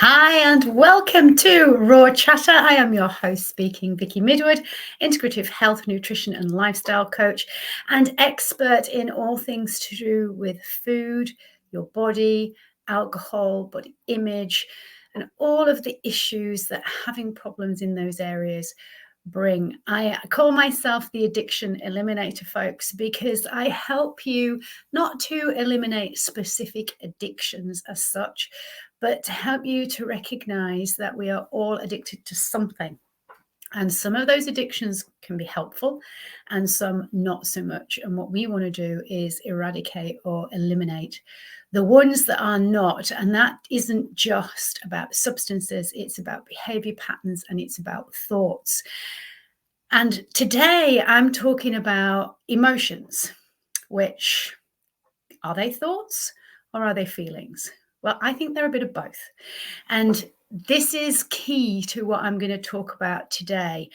Hi and welcome to Raw Chatter. I am your host speaking, Vicky Midwood, integrative health, nutrition and lifestyle coach and expert in all things to do with food, your body, alcohol, body image, and all of the issues that having problems in those areas bring. I call myself the addiction eliminator, folks, because I help you not to eliminate specific addictions as such, but to help you to recognize that we are all addicted to something. And some of those addictions can be helpful and some not so much. And what we want to do is eradicate or eliminate the ones that are not. And that isn't just about substances, it's about behavior patterns and it's about thoughts. And today I'm talking about emotions, which are they thoughts or are they feelings? Well, I think they're a bit of both. And this is key to what I'm going to talk about today.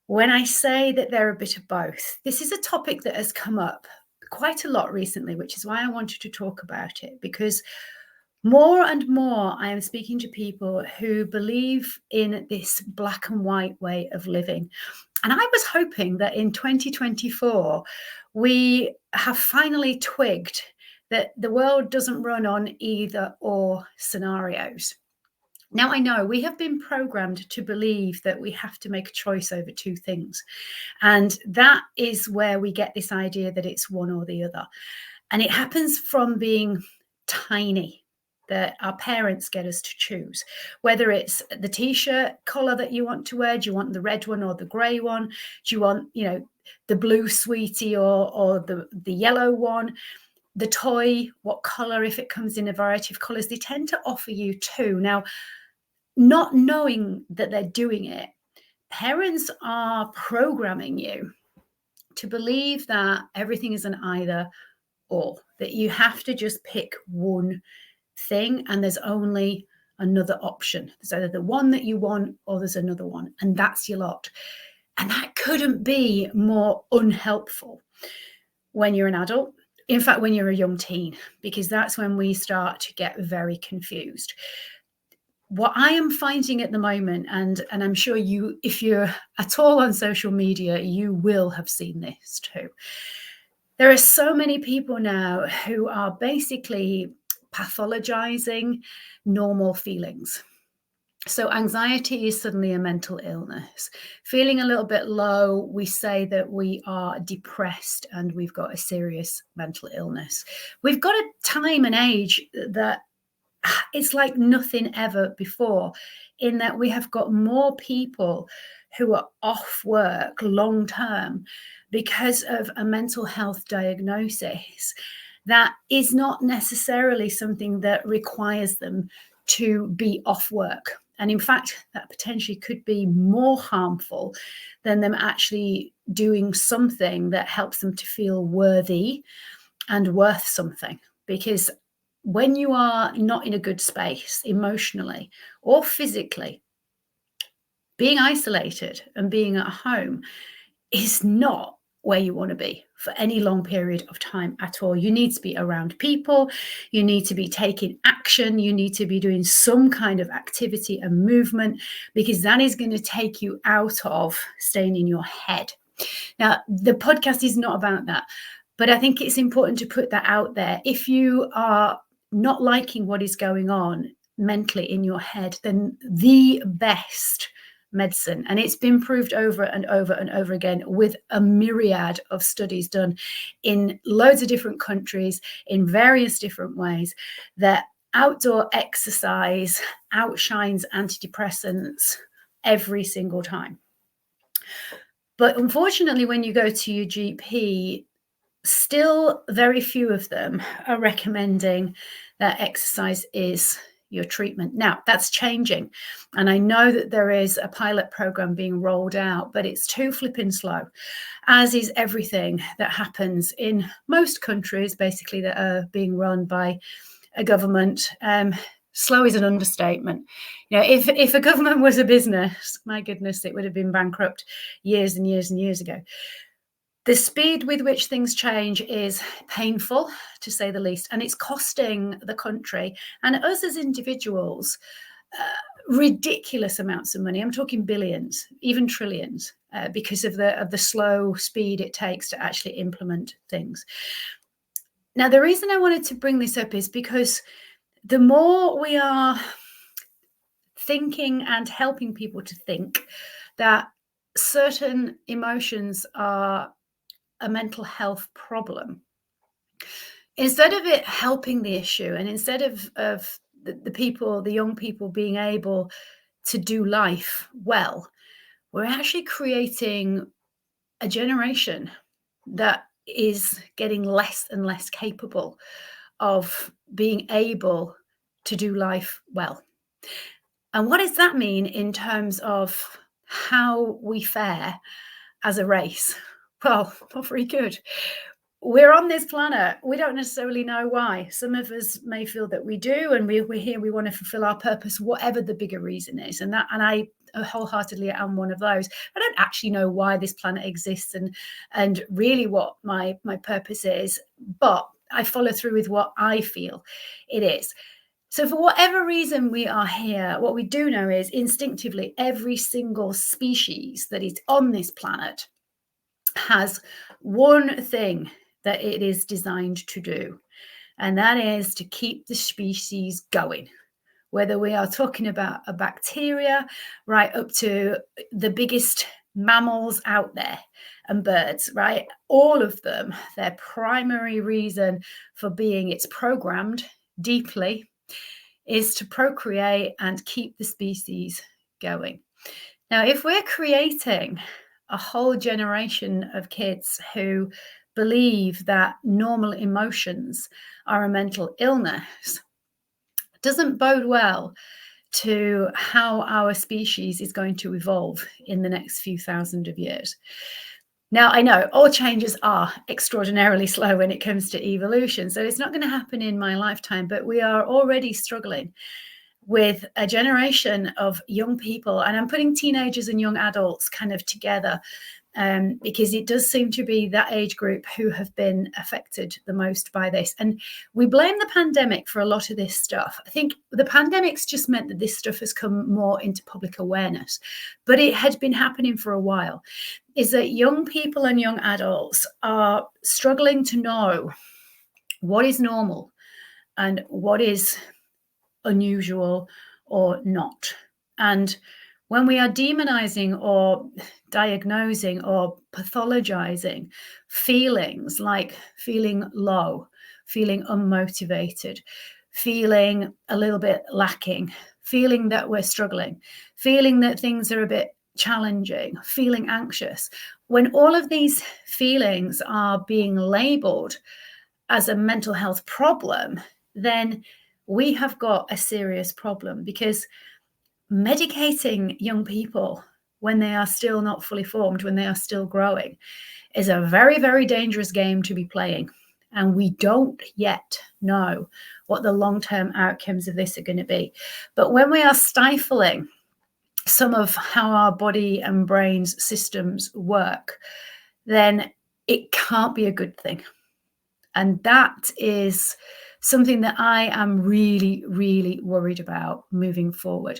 When I say that they're a bit of both, this is a topic that has come up quite a lot recently, which is why I wanted to talk about it, because more and more I am speaking to people who believe in this black and white way of living. And I was hoping that in 2024, we have finally twigged that the world doesn't run on either or scenarios. Now, I know we have been programmed to believe that we have to make a choice over two things. And that is where we get this idea that it's one or the other. And it happens from being tiny, that our parents get us to choose, whether it's the t-shirt color that you want to wear. Do you want the red one or the gray one? Do you want, the blue sweetie or the yellow one? The toy, what color, if it comes in a variety of colors, they tend to offer you two. Now, not knowing that they're doing it, parents are programming you to believe that everything is an either or, that you have to just pick one thing and there's only another option. There's either the one that you want or there's another one, and that's your lot. And that couldn't be more unhelpful when you're an adult. In fact, when you're a young teen, because that's when we start to get very confused. What I am finding at the moment, and I'm sure you, if you're at all on social media, you will have seen this too. There are so many people now who are basically pathologizing normal feelings. So anxiety is suddenly a mental illness. Feeling a little bit low, we say that we are depressed and we've got a serious mental illness. We've got a time and age that it's like nothing ever before, in that we have got more people who are off work long term because of a mental health diagnosis that is not necessarily something that requires them to be off work. And in fact, that potentially could be more harmful than them actually doing something that helps them to feel worthy and worth something. Because when you are not in a good space emotionally or physically, being isolated and being at home is not where you want to be for any long period of time at all. You need to be around people. You need to be taking action. You need to be doing some kind of activity and movement, because that is going to take you out of staying in your head. Now, the podcast is not about that, but I think it's important to put that out there. If you are not liking what is going on mentally in your head, then the best medicine, and it's been proved over and over and over again with a myriad of studies done in loads of different countries in various different ways, that outdoor exercise outshines antidepressants every single time. But unfortunately, when you go to your GP, still very few of them are recommending that exercise is your treatment. Now, that's changing. And I know that there is a pilot program being rolled out, but it's too flipping slow, as is everything that happens in most countries, basically, that are being run by a government. Slow is an understatement. If a government was a business, my goodness, it would have been bankrupt years and years and years ago. The speed with which things change is painful, to say the least, and it's costing the country and us as individuals ridiculous amounts of money. I'm talking billions, even trillions, because of the slow speed it takes to actually implement things. Now, the reason I wanted to bring this up is because the more we are thinking and helping people to think that certain emotions are a mental health problem, instead of it helping the issue, and instead of the young people being able to do life well, we're actually creating a generation that is getting less and less capable of being able to do life well. And what does that mean in terms of how we fare as a race? Well, not very good. We're on this planet. We don't necessarily know why. Some of us may feel that we do, and we're here, we want to fulfill our purpose, whatever the bigger reason is. And I wholeheartedly am one of those. I don't actually know why this planet exists and really what my purpose is, but I follow through with what I feel it is. So for whatever reason we are here, what we do know is instinctively every single species that is on this planet has one thing that it is designed to do, and that is to keep the species going. Whether we are talking about a bacteria right up to the biggest mammals out there and birds, right? All of them, their primary reason for being, it's programmed deeply, is to procreate and keep the species going. Now, if we're creating a whole generation of kids who believe that normal emotions are a mental illness, it doesn't bode well to how our species is going to evolve in the next few thousand of years. Now, I know all changes are extraordinarily slow when it comes to evolution, so it's not going to happen in my lifetime, but we are already struggling with a generation of young people, and I'm putting teenagers and young adults kind of together because it does seem to be that age group who have been affected the most by this. And we blame the pandemic for a lot of this stuff. I think the pandemic's just meant that this stuff has come more into public awareness, but it had been happening for a while, is that young people and young adults are struggling to know what is normal and what is unusual or not. And when we are demonizing or diagnosing or pathologizing feelings like feeling low, feeling unmotivated, feeling a little bit lacking, feeling that we're struggling, feeling that things are a bit challenging, feeling anxious, when all of these feelings are being labeled as a mental health problem, then we have got a serious problem, because medicating young people when they are still not fully formed, when they are still growing, is a very, very dangerous game to be playing. And we don't yet know what the long-term outcomes of this are going to be. But when we are stifling some of how our body and brain's systems work, then it can't be a good thing. And that is something that I am really, really worried about moving forward.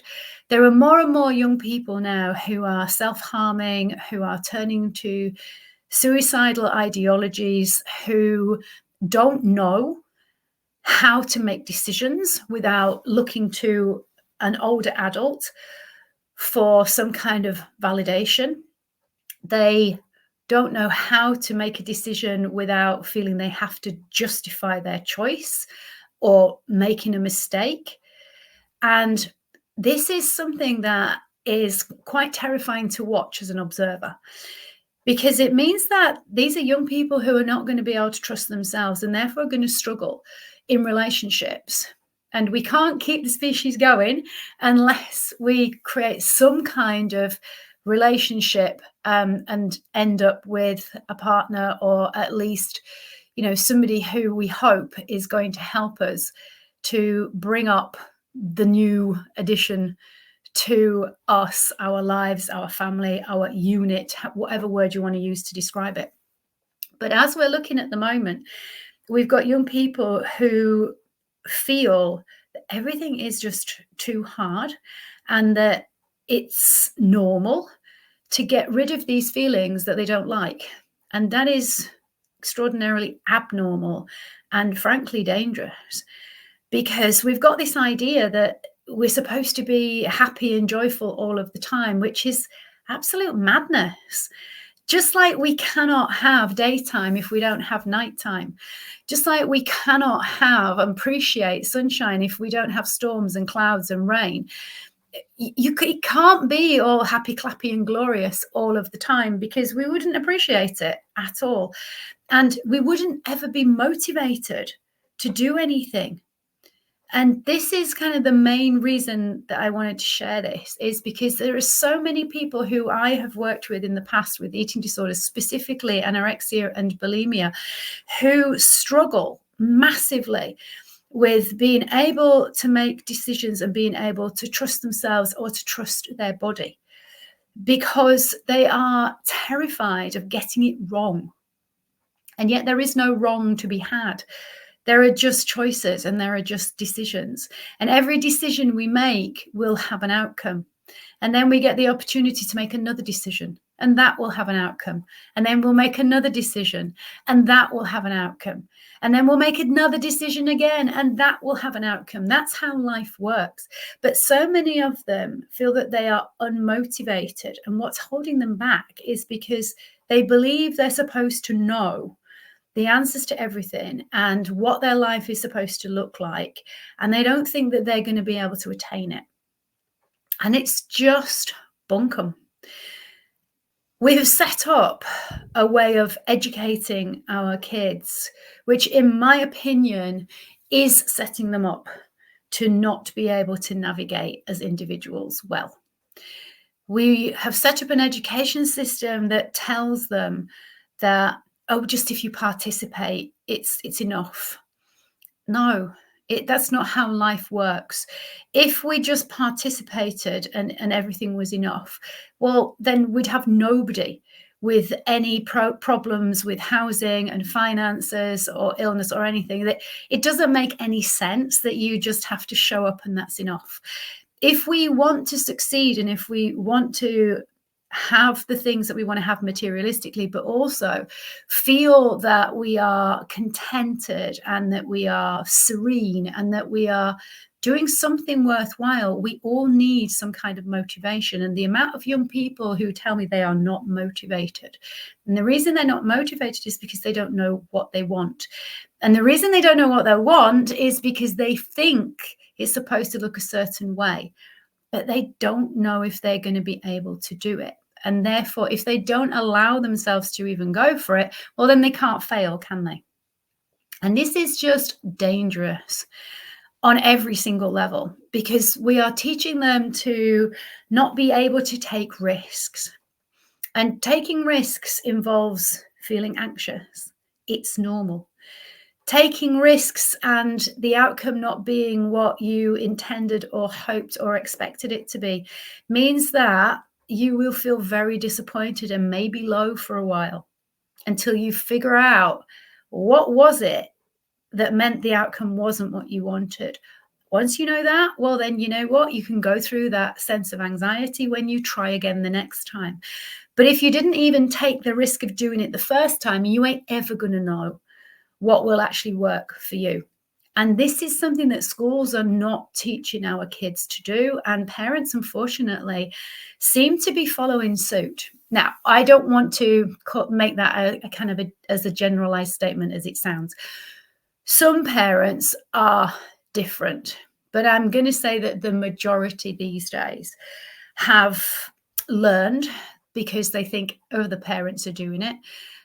There are more and more young people now who are self-harming, who are turning to suicidal ideologies, who don't know how to make decisions without looking to an older adult for some kind of validation. They don't know how to make a decision without feeling they have to justify their choice or making a mistake. And this is something that is quite terrifying to watch as an observer, because it means that these are young people who are not going to be able to trust themselves and therefore going to struggle in relationships. And we can't keep the species going unless we create some kind of relationship and end up with a partner, or at least, somebody who we hope is going to help us to bring up the new addition to us, our lives, our family, our unit, whatever word you want to use to describe it. But as we're looking at the moment, we've got young people who feel that everything is just too hard and that it's normal to get rid of these feelings that they don't like. And that is extraordinarily abnormal and frankly dangerous, because we've got this idea that we're supposed to be happy and joyful all of the time, which is absolute madness. Just like we cannot have daytime if we don't have nighttime. Just like we cannot have and appreciate sunshine if we don't have storms and clouds and rain. It can't be all happy, clappy and glorious all of the time, because we wouldn't appreciate it at all. And we wouldn't ever be motivated to do anything. And this is kind of the main reason that I wanted to share this, is because there are so many people who I have worked with in the past with eating disorders, specifically anorexia and bulimia, who struggle massively with being able to make decisions and being able to trust themselves or to trust their body, because they are terrified of getting it wrong. And yet there is no wrong to be had. There are just choices and there are just decisions. And every decision we make will have an outcome. And then we get the opportunity to make another decision, and that will have an outcome. And then we'll make another decision, and that will have an outcome. And then we'll make another decision again, and that will have an outcome. That's how life works. But so many of them feel that they are unmotivated. And what's holding them back is because they believe they're supposed to know the answers to everything and what their life is supposed to look like. And they don't think that they're going to be able to attain it. And it's just bunkum. We have set up a way of educating our kids, which in my opinion is setting them up to not be able to navigate as individuals well. We have set up an education system that tells them that, oh, just if you participate, it's enough. No, that's not how life works. If we just participated and everything was enough, well, then we'd have nobody with any problems with housing and finances or illness or anything. That it doesn't make any sense that you just have to show up and that's enough. If we want to succeed and if we want to have the things that we want to have materialistically, but also feel that we are contented and that we are serene and that we are doing something worthwhile, we all need some kind of motivation. And the amount of young people who tell me they are not motivated, and the reason they're not motivated is because they don't know what they want. And the reason they don't know what they want is because they think it's supposed to look a certain way, but they don't know if they're going to be able to do it. And therefore, if they don't allow themselves to even go for it, well, then they can't fail, can they? And this is just dangerous on every single level, because we are teaching them to not be able to take risks. And taking risks involves feeling anxious. It's normal. Taking risks and the outcome not being what you intended or hoped or expected it to be means that you will feel very disappointed and maybe low for a while until you figure out what was it that meant the outcome wasn't what you wanted. Once you know that, well, then you know what? You can go through that sense of anxiety when you try again the next time. But if you didn't even take the risk of doing it the first time, you ain't ever going to know what will actually work for you. And this is something that schools are not teaching our kids to do. And parents, unfortunately, seem to be following suit. Now, I don't want to make that a kind of as a generalized statement as it sounds. Some parents are different, but I'm going to say that the majority these days have learned, because they think other parents are doing it,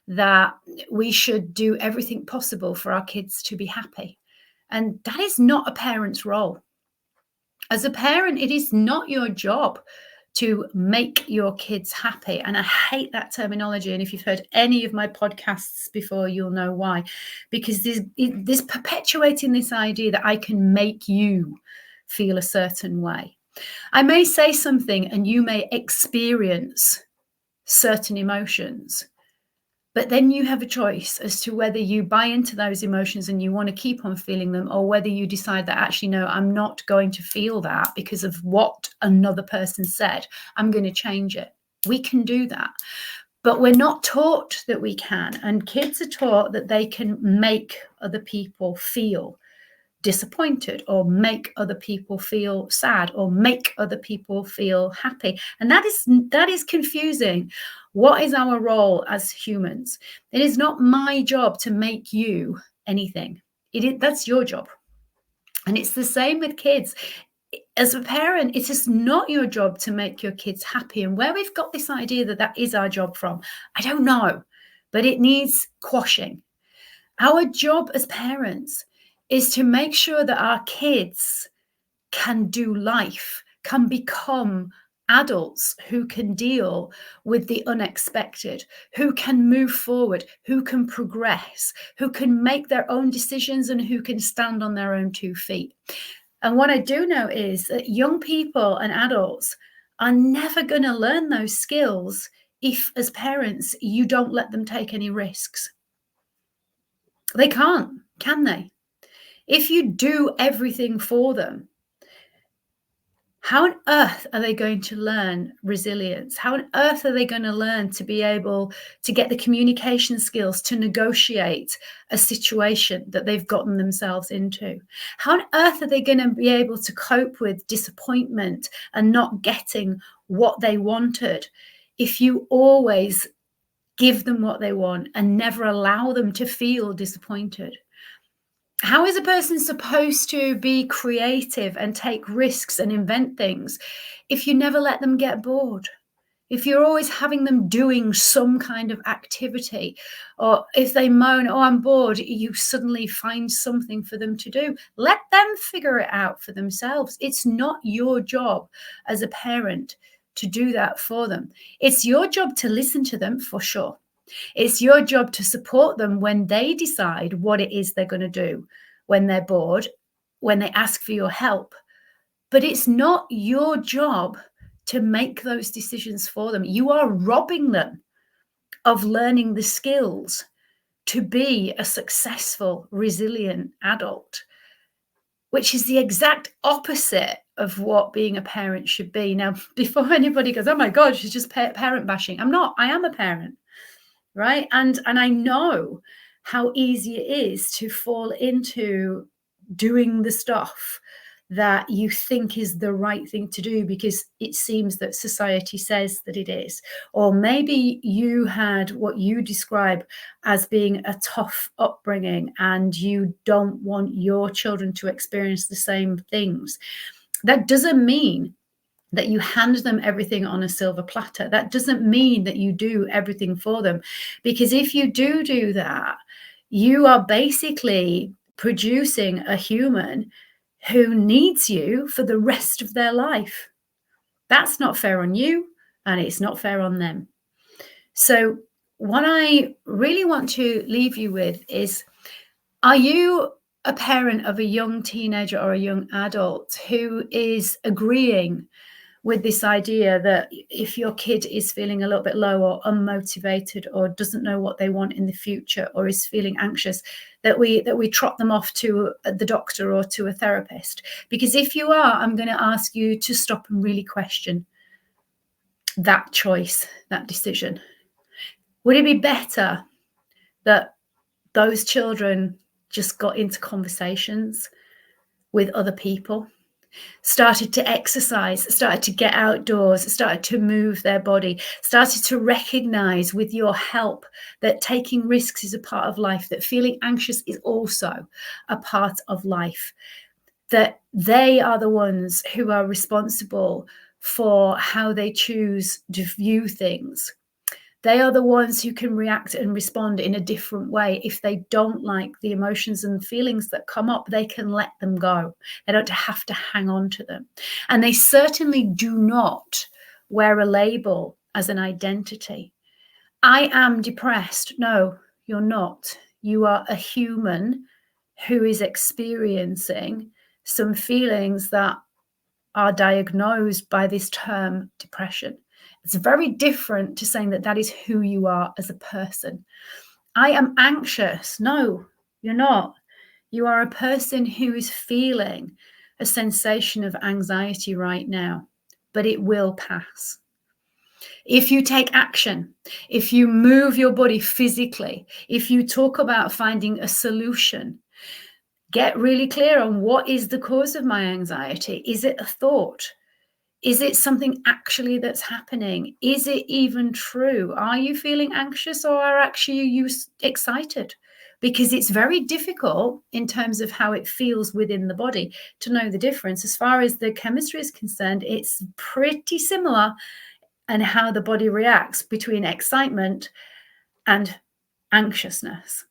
that we should do everything possible for our kids to be happy. And that is not a parent's role. As a parent, it is not your job to make your kids happy. And I hate that terminology. And if you've heard any of my podcasts before, you'll know why. Because this perpetuating this idea that I can make you feel a certain way. I may say something and you may experience certain emotions, But then you have a choice as to whether you buy into those emotions and you want to keep on feeling them, or whether you decide that actually, no, I'm not going to feel that because of what another person said. I'm going to change it. We can do that. But we're not taught that we can. And kids are taught that they can make other people feel disappointed, or make other people feel sad, or make other people feel happy. And that is confusing. What is our role as humans? It is not my job to make you anything. That's your job. And it's the same with kids. As a parent, it is not your job to make your kids happy. And where we've got this idea that that is our job from, I don't know, but it needs quashing. Our job as parents is to make sure that our kids can do life, can become adults who can deal with the unexpected, who can move forward, who can progress, who can make their own decisions, and who can stand on their own 2 feet. And what I do know is that young people and adults are never going to learn those skills if, as parents, you don't let them take any risks. They can't, can they? If you do everything for them, how on earth are they going to learn resilience? How on earth are they going to learn to be able to get the communication skills to negotiate a situation that they've gotten themselves into? How on earth are they going to be able to cope with disappointment and not getting what they wanted if you always give them what they want and never allow them to feel disappointed? How is a person supposed to be creative and take risks and invent things if you never let them get bored? If you're always having them doing some kind of activity, or if they moan, oh, I'm bored, you suddenly find something for them to do. Let them figure it out for themselves. It's not your job as a parent to do that for them. It's your job to listen to them, for sure. It's your job to support them when they decide what it is they're going to do, when they're bored, when they ask for your help. But it's not your job to make those decisions for them. You are robbing them of learning the skills to be a successful, resilient adult, which is the exact opposite of what being a parent should be. Now, before anybody goes, oh my God, she's just parent bashing. I'm not. I am a parent. Right. And I know how easy it is to fall into doing the stuff that you think is the right thing to do because it seems that society says that it is. Or maybe you had what you describe as being a tough upbringing and you don't want your children to experience the same things. That doesn't mean that you hand them everything on a silver platter. That doesn't mean that you do everything for them. Because if you do that, you are basically producing a human who needs you for the rest of their life. That's not fair on you, and it's not fair on them. So what I really want to leave you with is, are you a parent of a young teenager or a young adult who is agreeing with this idea that if your kid is feeling a little bit low or unmotivated or doesn't know what they want in the future or is feeling anxious, that we trot them off to the doctor or to a therapist? Because if you are, I'm going to ask you to stop and really question that choice, that decision. Would it be better that those children just got into conversations with other people, started to exercise, started to get outdoors, started to move their body, started to recognize with your help that taking risks is a part of life, that feeling anxious is also a part of life, that they are the ones who are responsible for how they choose to view things. They are the ones who can react and respond in a different way. If they don't like the emotions and feelings that come up, they can let them go. They don't have to hang on to them. And they certainly do not wear a label as an identity. I am depressed. No, you're not. You are a human who is experiencing some feelings that are diagnosed by this term depression. It's very different to saying that that is who you are as a person. I am anxious. No, you're not. You are a person who is feeling a sensation of anxiety right now, but it will pass. If you take action, if you move your body physically, if you talk about finding a solution, get really clear on what is the cause of my anxiety. Is it a thought? Is it something actually that's happening? Is it even true? Are you feeling anxious, or are actually you excited? Because it's very difficult in terms of how it feels within the body to know the difference. As far as the chemistry is concerned, it's pretty similar, and how the body reacts between excitement and anxiousness.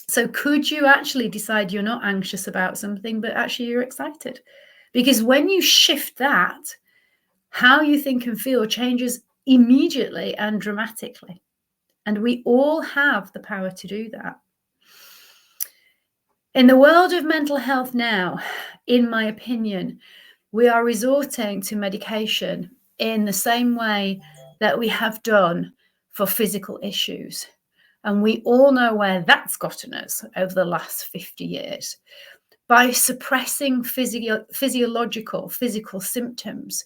So could you actually decide you're not anxious about something, but actually you're excited? Because when you shift that, how you think and feel changes immediately and dramatically. And we all have the power to do that. In the world of mental health now, in my opinion, we are resorting to medication in the same way that we have done for physical issues. And we all know where that's gotten us over the last 50 years. By suppressing physical symptoms,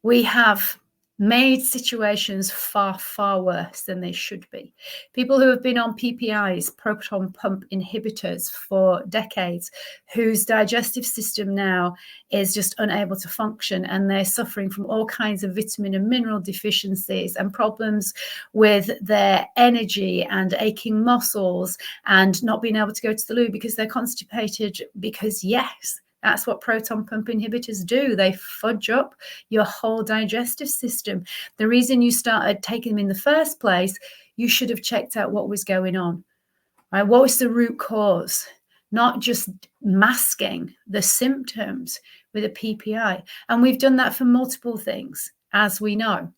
we have made situations far, far worse than they should be. People who have been on PPIs, proton pump inhibitors, for decades, whose digestive system now is just unable to function, and they're suffering from all kinds of vitamin and mineral deficiencies and problems with their energy and aching muscles and not being able to go to the loo because they're constipated, because yes, that's what proton pump inhibitors do. They fudge up your whole digestive system. The reason you started taking them in the first place, you should have checked out what was going on. Right? What was the root cause? Not just masking the symptoms with a PPI. And we've done that for multiple things, as we know.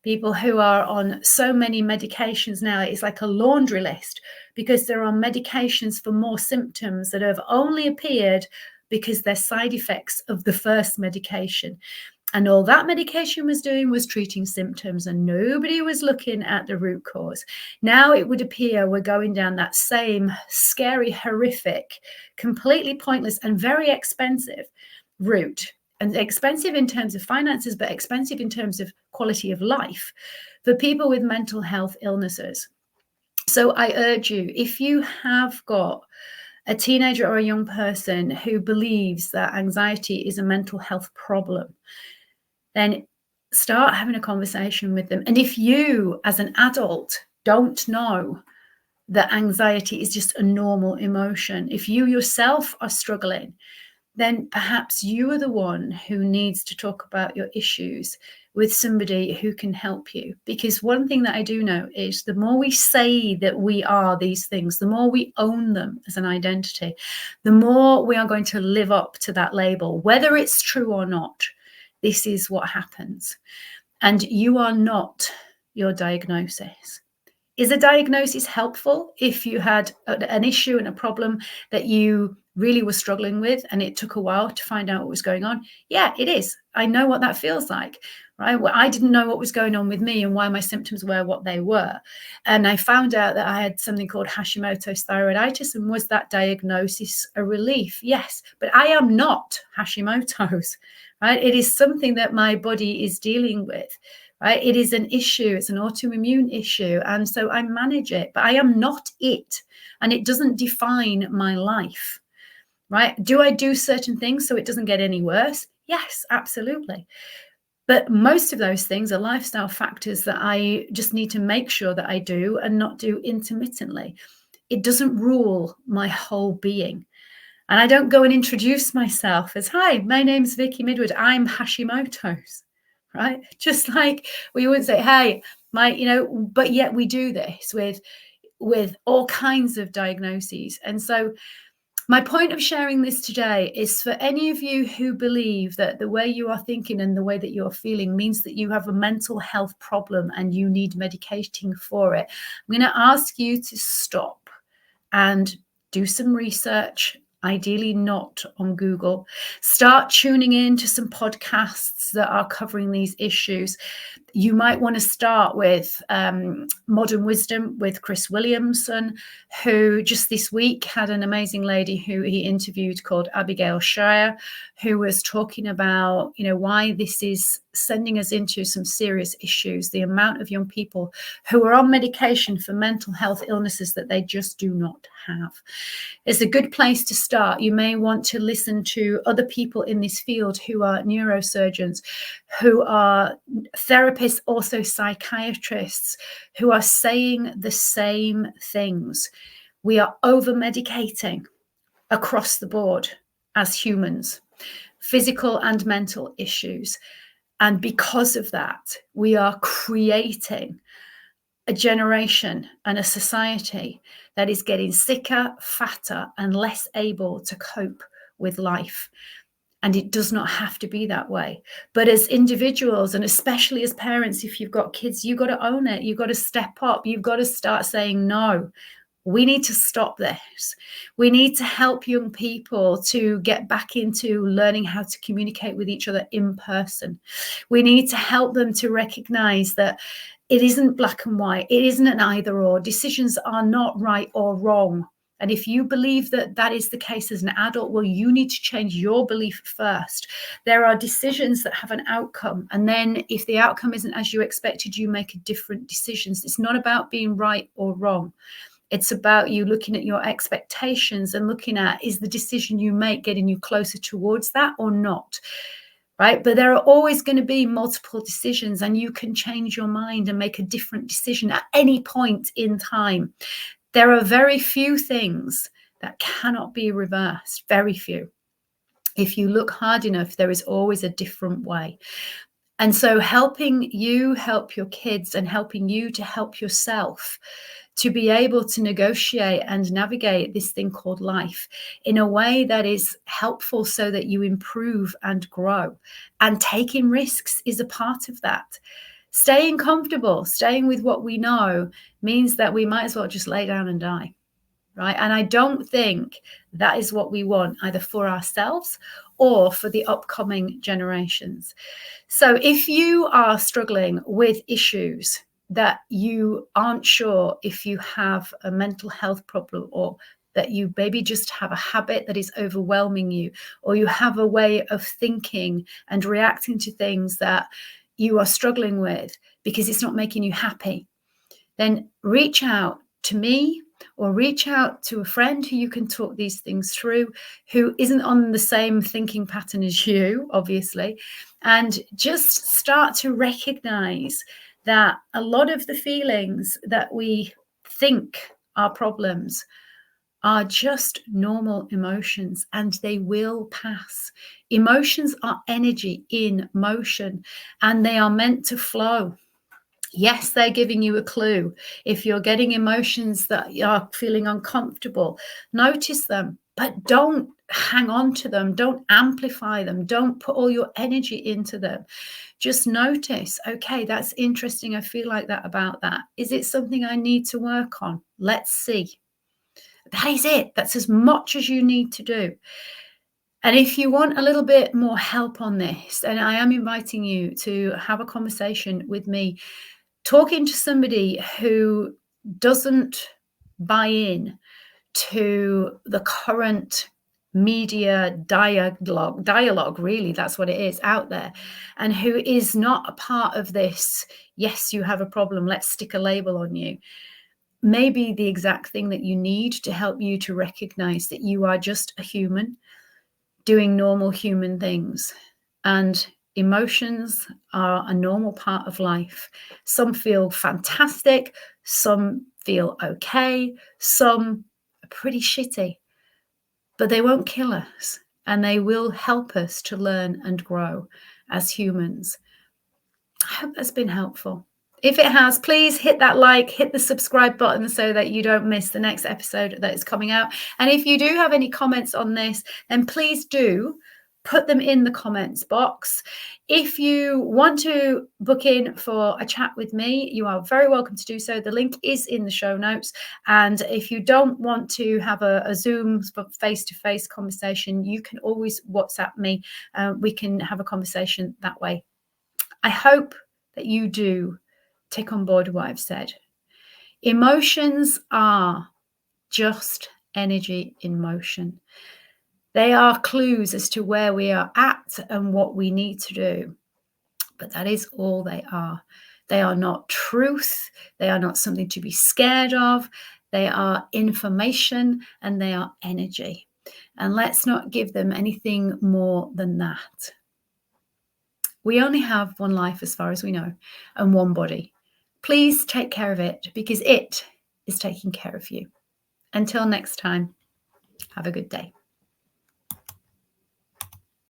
People who are on so many medications now, it's like a laundry list, because they're on medications for more symptoms that have only appeared because they're side effects of the first medication. And all that medication was doing was treating symptoms, and nobody was looking at the root cause. Now it would appear we're going down that same scary, horrific, completely pointless and very expensive route. And expensive in terms of finances, but expensive in terms of quality of life for people with mental health illnesses. So I urge you, if you have got a teenager or a young person who believes that anxiety is a mental health problem, then start having a conversation with them. And if you, as an adult, don't know that anxiety is just a normal emotion, if you yourself are struggling, then perhaps you are the one who needs to talk about your issues with somebody who can help you. Because one thing that I do know is the more we say that we are these things, the more we own them as an identity, the more we are going to live up to that label, whether it's true or not. This is what happens. And you are not your diagnosis. Is a diagnosis helpful if you had an issue and a problem that you really were struggling with and it took a while to find out what was going on? Yeah, it is. I know what that feels like, right? Well, I didn't know what was going on with me and why my symptoms were what they were. And I found out that I had something called Hashimoto's thyroiditis. And was that diagnosis a relief? Yes, but I am not Hashimoto's, right? It is something that my body is dealing with. Right? It is an issue. It's an autoimmune issue. And so I manage it, but I am not it. And it doesn't define my life, right? Do I do certain things so it doesn't get any worse? Yes, absolutely. But most of those things are lifestyle factors that I just need to make sure that I do and not do intermittently. It doesn't rule my whole being. And I don't go and introduce myself as, hi, my name's Vicky Midwood. I'm Hashimoto's. Right? Just like we wouldn't say, hey, but yet we do this with all kinds of diagnoses. And so my point of sharing this today is for any of you who believe that the way you are thinking and the way that you're feeling means that you have a mental health problem and you need medicating for it. I'm going to ask you to stop and do some research, ideally not on Google. Start tuning in to some podcasts that are covering these issues. You might want to start with Modern Wisdom with Chris Williamson, who just this week had an amazing lady who he interviewed called Abigail Shire, who was talking about, why this is sending us into some serious issues, the amount of young people who are on medication for mental health illnesses that they just do not have. It's a good place to start. You may want to listen to other people in this field who are neurosurgeons, who are therapists, also psychiatrists, who are saying the same things. We are over-medicating across the board as humans, physical and mental issues. And because of that, we are creating a generation and a society that is getting sicker, fatter, and less able to cope with life. And it does not have to be that way. But as individuals, and especially as parents, if you've got kids, you've got to own it. You've got to step up. You've got to start saying, no, we need to stop this. We need to help young people to get back into learning how to communicate with each other in person. We need to help them to recognize that it isn't black and white. It isn't an either or. Decisions are not right or wrong. And if you believe that that is the case as an adult, well, you need to change your belief first. There are decisions that have an outcome. And then if the outcome isn't as you expected, you make a different decisions. It's not about being right or wrong. It's about you looking at your expectations and looking at, is the decision you make getting you closer towards that or not? Right? But there are always going to be multiple decisions, and you can change your mind and make a different decision at any point in time. There are very few things that cannot be reversed, very few. If you look hard enough, there is always a different way. And so helping you help your kids and helping you to help yourself to be able to negotiate and navigate this thing called life in a way that is helpful so that you improve and grow. And taking risks is a part of that. Staying comfortable, staying with what we know means that we might as well just lay down and die, right? And I don't think that is what we want, either for ourselves or for the upcoming generations. So if you are struggling with issues that you aren't sure if you have a mental health problem, or that you maybe just have a habit that is overwhelming you, or you have a way of thinking and reacting to things that you are struggling with because it's not making you happy, then reach out to me or reach out to a friend who you can talk these things through, who isn't on the same thinking pattern as you, obviously, and just start to recognize that a lot of the feelings that we think are problems are just normal emotions, and they will pass. Emotions are energy in motion, and they are meant to flow. Yes, they're giving you a clue. If you're getting emotions that are feeling uncomfortable, notice them, but don't hang on to them. Don't amplify them. Don't put all your energy into them. Just notice, okay, that's interesting. I feel like that about that. Is it something I need to work on? Let's see. That is it. That's as much as you need to do. And if you want a little bit more help on this, and I am inviting you to have a conversation with me, talking to somebody who doesn't buy in to the current media dialogue, really, that's what it is out there, and who is not a part of this, yes, you have a problem, let's stick a label on you, may be the exact thing that you need to help you to recognize that you are just a human doing normal human things. And emotions are a normal part of life. Some feel fantastic, some feel okay, some are pretty shitty, but they won't kill us, and they will help us to learn and grow as humans. I hope that's been helpful. If it has, please hit that like, hit the subscribe button so that you don't miss the next episode that is coming out. And if you do have any comments on this, then please do put them in the comments box. If you want to book in for a chat with me, you are very welcome to do so. The link is in the show notes. And if you don't want to have a Zoom face-to-face conversation, you can always WhatsApp me. We can have a conversation that way. I hope that you do take on board what I've said. Emotions are just energy in motion. They are clues as to where we are at and what we need to do. But that is all they are. They are not truth. They are not something to be scared of. They are information and they are energy. And let's not give them anything more than that. We only have one life as far as we know, and one body. Please take care of it because it is taking care of you. Until next time, have a good day.